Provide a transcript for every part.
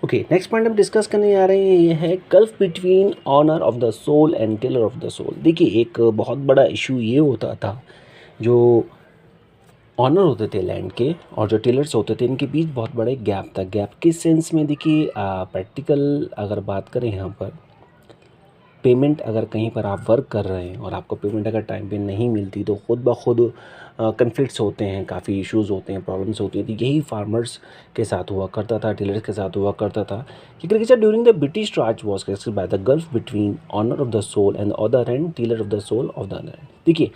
Okay, next point हम discuss करने जा रहे हैं, ये है gulf between owner of the soil and tiller of the soil. देखिए, एक बहुत बड़ा इशू ये होता था, जो ऑनर होते थे लैंड के और जो टिलर्स होते थे, इनके बीच बहुत बड़ा एक गैप था। गैप किस सेंस में? देखिए, प्रैक्टिकल अगर बात करें यहाँ पर, पेमेंट अगर कहीं पर आप वर्क कर रहे हैं और आपको पेमेंट अगर टाइम पे नहीं मिलती तो खुद ब खुद कन्फ्लिक्ट्स होते हैं, काफ़ी इश्यूज़ होते हैं, प्रॉब्लम्स होती हैं। तो यही फार्मर्स के साथ हुआ करता था, टिलर्स के साथ हुआ करता था कि agriculture during the British Raj was characterized by the gulf between owner of the soil and other and tiller of the soil of the other. देखिए,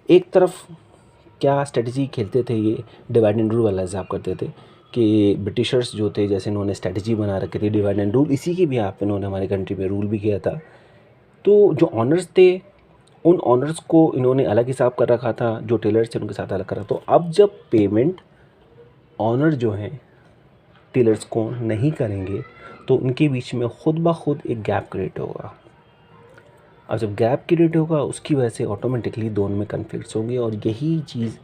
एक तरफ क्या स्ट्रेटजी खेलते थे, ये डिवाइड एंड रूल वाला हिसाब करते थे कि ब्रिटिशर्स जो थे, जैसे इन्होंने स्ट्रेटजी बना रखी थी डिवाइड एंड रूल, इसी के भी आप इन्होंने हमारे कंट्री में रूल भी किया था। तो जो ऑनर्स थे, उन ऑनर्स को इन्होंने अलग हिसाब कर रखा था, जो टेलर्स थे उनके साथ अलग करा। तो अब जब पेमेंट ऑनर जो हैं टेलर्स को नहीं करेंगे तो उनके बीच में खुद ब खुद एक गैप क्रिएट होगा। अब जब गैप क्रिएट होगा, उसकी वजह से ऑटोमेटिकली दोनों में कन्फ्लिक्ट्स होंगे और यही चीज़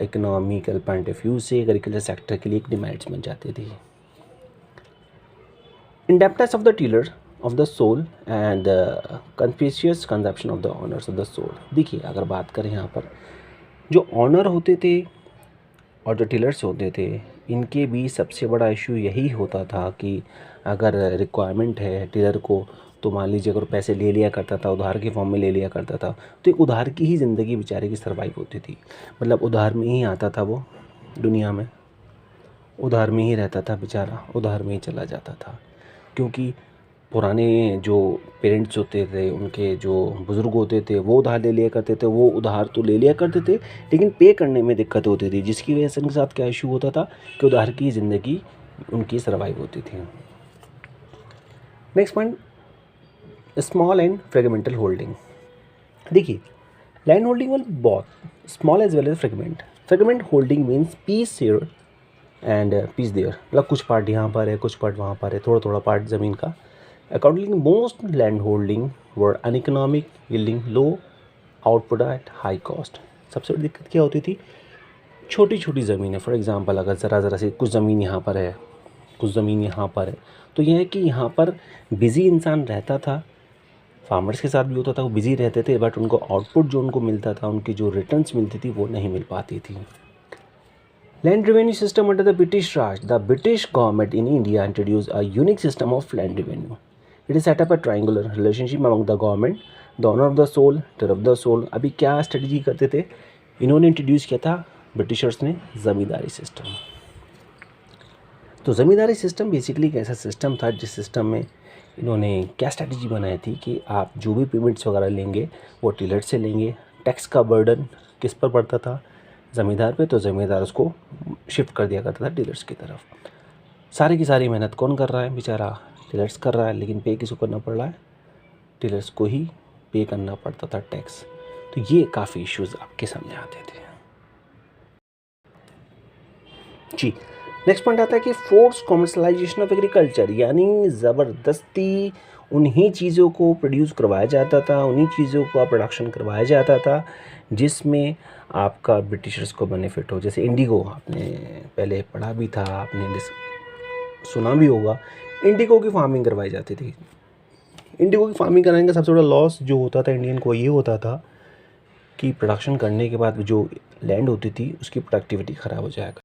इकोनॉमिकल पॉइंट ऑफ व्यू से एग्रीकल्चर सेक्टर के लिए एक डिमेरिट्स बन जाती थी। Indebtedness of the tiller of the soul and conspicuous consumption of the owners of the soul। देखिए, अगर बात करें यहाँ पर, जो ऑनर होते थे और जो टिलर्स होते थे, इनके बीच सबसे बड़ा इशू यही होता था कि अगर रिक्वायरमेंट है टिलर को, तो मान लीजिए अगर पैसे ले लिया करता था, उधार के फॉर्म में ले लिया करता था, तो एक उधार की ही ज़िंदगी बेचारे की सर्वाइव होती थी। मतलब उधार में ही आता था वो दुनिया में, उधार में ही रहता था बेचारा, उधार में ही चला जाता था। क्योंकि पुराने जो पेरेंट्स होते थे, उनके जो बुज़ुर्ग होते थे, वो उधार ले लिया करते थे। वो उधार तो ले लिया करते थे, लेकिन पे करने में दिक्कत होती थी, जिसकी वजह से उनके साथ क्या इशू होता था कि उधार की ज़िंदगी उनकी सर्वाइव होती थी। Next point, small and fragmental holding. देखिए, लैंड होल्डिंग वाल बहुत small as well as fragment. Fragment holding means piece here and piece there, मतलब कुछ पार्ट यहाँ पर है, कुछ पार्ट वहाँ पर है, थोड़ा थोड़ा पार्ट ज़मीन का। Accordingly most land holding were uneconomic, yielding low output at high cost. सबसे बड़ी दिक्कत क्या होती थी? छोटी छोटी ज़मीन है। फॉर एग्जांपल, अगर ज़रा सी कुछ ज़मीन यहाँ पर है, कुछ ज़मीन यहाँ पर है, तो यह है कि यहाँ पर बिज़ी इंसान रहता था, फार्मर्स के साथ भी होता था, वो बिज़ी रहते थे, बट उनको आउटपुट जो उनको मिलता था, उनकी जो रिटर्न्स मिलती थी, वो नहीं मिल पाती थी। Land revenue system under the British Raj. The British government in India introduced a unique system of land revenue. It is set up a triangular relationship among the government, the owner of the soil, tiller of the soil। अभी क्या strategy करते थे? इन्होंने introduce किया था Britishers ने ज़मींदारी system. तो ज़मींदारी system basically एक ऐसा सिस्टम था जिस सिस्टम में इन्होंने क्या स्ट्रेटजी बनाई थी कि आप जो भी पेमेंट्स वगैरह लेंगे वो टिलर से लेंगे। टैक्स का बर्डन किस पर पड़ता था? ज़मींदार पे। तो ज़मींदार उसको शिफ्ट कर दिया करता था डीलर्स की तरफ। सारी की सारी मेहनत कौन कर रहा है? बेचारा डीलर्स कर रहा है, लेकिन पे किसको करना पड़ रहा है? डीलर्स को ही पे करना पड़ता था टैक्स। तो ये काफ़ी इश्यूज़ आपके सामने आते थे जी। नेक्स्ट पॉइंट आता है कि फोर्स कॉमर्शलाइजेशन ऑफ एग्रीकल्चर, यानी ज़बरदस्ती उन्हीं चीज़ों को प्रोड्यूस करवाया जाता था, उन्हीं चीज़ों का प्रोडक्शन करवाया जाता था जिसमें आपका ब्रिटिशर्स को बेनिफिट हो। जैसे इंडिगो, आपने पहले पढ़ा भी था, आपने सुना भी होगा, इंडिगो की फार्मिंग करवाई जाती थी। इंडिगो की फार्मिंग कराने का सबसे बड़ा लॉस जो होता था इंडियन को, ये होता था कि प्रोडक्शन करने के बाद जो लैंड होती थी उसकी प्रोडक्टिविटी ख़राब हो जाएगा।